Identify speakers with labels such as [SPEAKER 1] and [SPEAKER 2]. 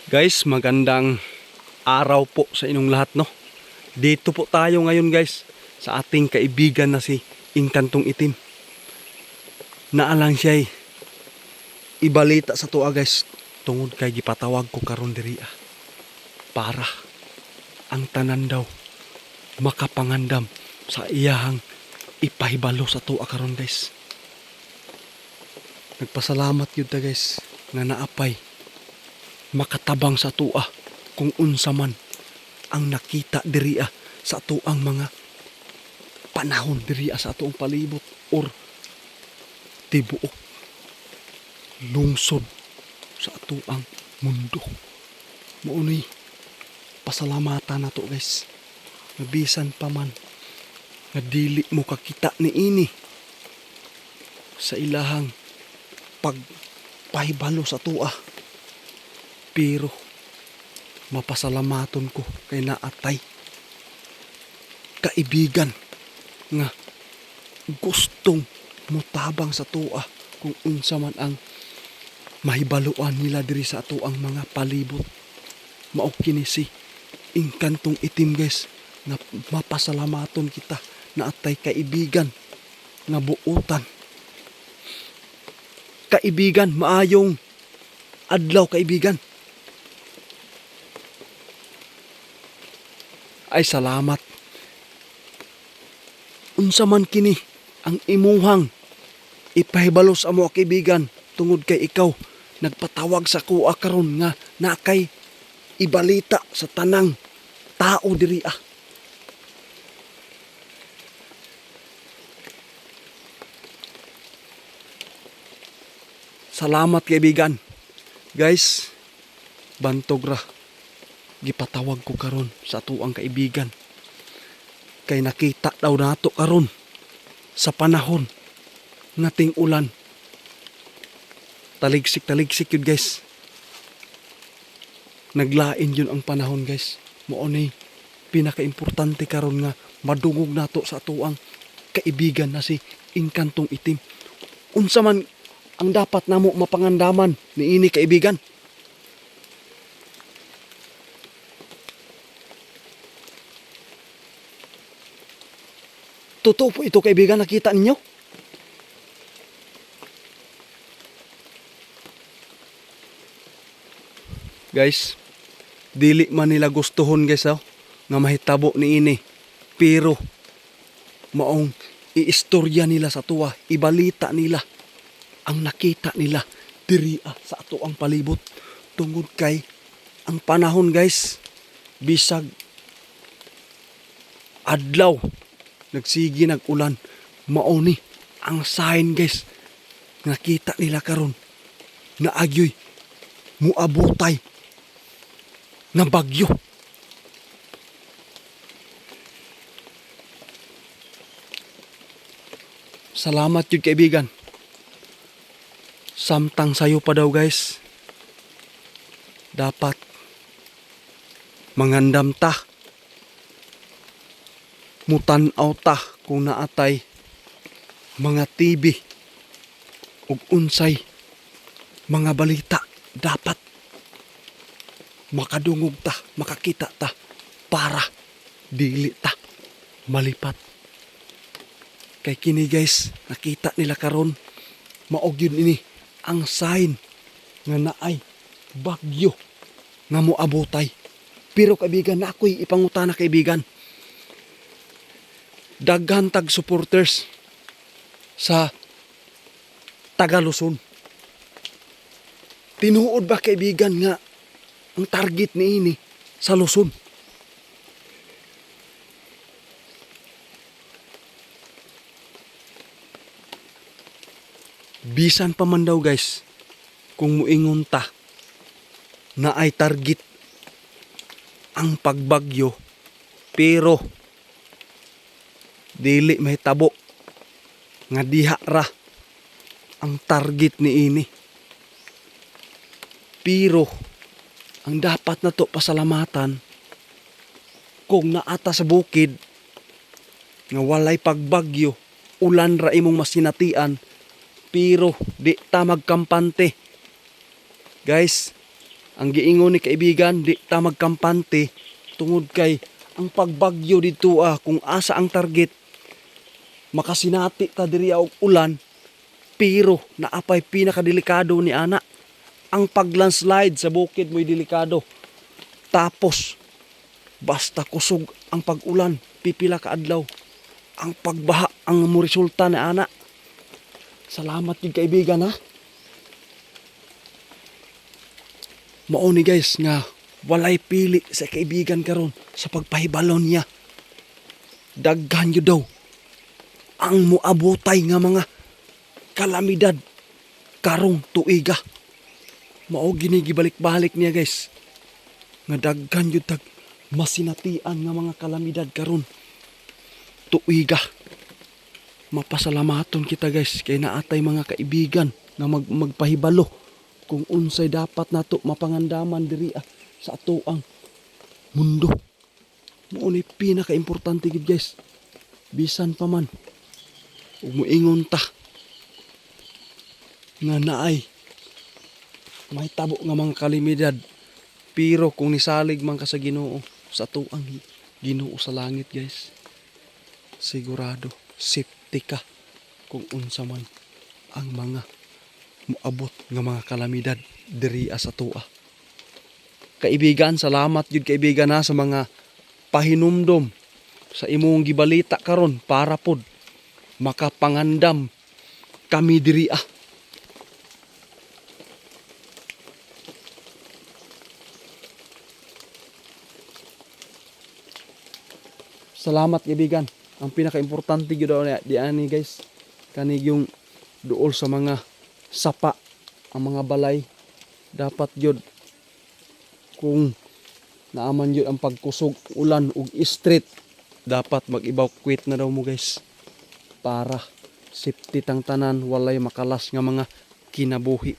[SPEAKER 1] Guys, magandang araw po sa inyong lahat, no? Dito po tayo ngayon, guys, sa ating kaibigan na si Inkantong Itim. Naalang siya'y ibalita sa tuwa, guys, tungod kay gipatawag ko karon diri para ang tanan daw makapangandam sa iyahang ipahibalo sa tuwa karon, guys. Nagpasalamat yun ta, guys, nga naapay makatabang sa tua kung unsa man ang nakita diri sa tuang mga panahon diri sa atong palibot or tibuok lungsod sa atuang mundo. Mauni pasalamatan nato, guys, nabisan pa man nga dili mo kakita ni ini sa ilahang pagpahibalo sa tua. Pero mapasalamaton ko kay naatay kaibigan nga gustong mutabang sa tua kung unsa man ang mahibaluan nila diri sa atuang mga palibot. Mao kini si Inkantong Itim, guys, nga mapasalamaton kita na atay kaibigan nga buutan. Kaibigan, maayong adlaw, kaibigan. Ay salamat. Unsa man kini ang imuhang ipahibalo sa amo, kaibigan, tungod kay ikaw nagpatawag sa kuha karon nga nakay ibalita sa tanang tao diri Salamat, kaibigan. Guys, bantog ra gipatawag ko karon sa tuang kaibigan kay nakita daw nato karon sa panahon nga ting-ulan. Taligsik yun, guys. Naglain yun ang panahon, guys. Mao ni pinaka-importante karon nga madungog nato sa tuang kaibigan na si Inkantong Itim. Unsa man ang dapat namo mapangandaman ni ini, kaibigan? Totoo po ito, kaibigan, nakita ninyo? Guys, dili man nila gustuhon, guys, nga mahitabo ni ini. Pero maong iistorya nila sa tuwa, ibalita nila ang nakita nila diri sa ato ang palibot. Tungod kay ang panahon, guys, bisag adlaw nagsigi nag-ulan, mao ni ang sign, guys, nakita nila karon na agyoy muabutay na bagyo. Salamat yun, kaibigan. Samtang sayo pa daw, guys, dapat mangandam ta, mutanaw ta kung naatay mga TV ug unsay mga balita, dapat makadungog ta, makakita ta para dili ta malipat. Kay kini, guys, nakita nila karon maog yun ini ang sign nga naay bagyo nga moabotay. Pero, kaibigan, na ako'y ipangutana, kaibigan, daghan tag supporters sa Taga-Luzon. Tinuod ba, kaibigan, nga ang target ni ini sa Luzon? Bisan pa man daw, guys, kung muingon ta na ay target ang pagbagyo, pero dili mahitabo nga diha ra ang target ni ini. Pero ang dapat na to pasalamatan kung naata sa bukid nga walay pagbagyo, ulan ra imong masinatian, pero di ta magkampante. Guys, Ang giingon ni kaibigan, di ta magkampante tungod kay ang pagbagyo dito kung asa ang target makasinati ta diri og ulan, pero naapay pinakadelikado ni ana. Ang paglandslide sa bukid mo'y delikado. Tapos basta kusog ang pag-ulan, pipila ka adlaw, ang pagbaha ang mo resulta na ana. Salamat gid kaibigan ha. Mao ni guys nga walay pili sa kaibigan karon sa pagpahibalon niya. Daghan yun daw ang muabotay nga mga kalamidad karong tuiga. Mao gini gibalik-balik niya guys. Nga daghan yun tag masinatian nga mga kalamidad karon tuiga. Mapasalamaton kita guys kay naatay mga kaibigan na magpahibalo kung unsay dapat nato mapangandaman diri sa ato ang mundo. Mao ni pinaka-importante gid guys. Bisan pa man ug moingon ta nga naay may tabo nga mga kalamidad, pero kung nisalig man ka sa Ginoo, sa ato ang Ginoo sa langit guys, sigurado safety ka kung unsa man ang mga moabot nga mga kalamidad diri sa tuwa. Kaibigan, salamat jud kaibigan sa mga pahinumdom sa imong gibalita karon para pod makapangandam kami diri Salamat kaibigan. Ang pinaka-importante gyud di ani guys, kanig yung duol sa mga sapa, ang mga balay, dapat yun kung naaman yun ang pagkusog ulan ug street, dapat mag-evacuate na daw mo guys para safety tang tanan, walay makalas nga mga kinabuhi.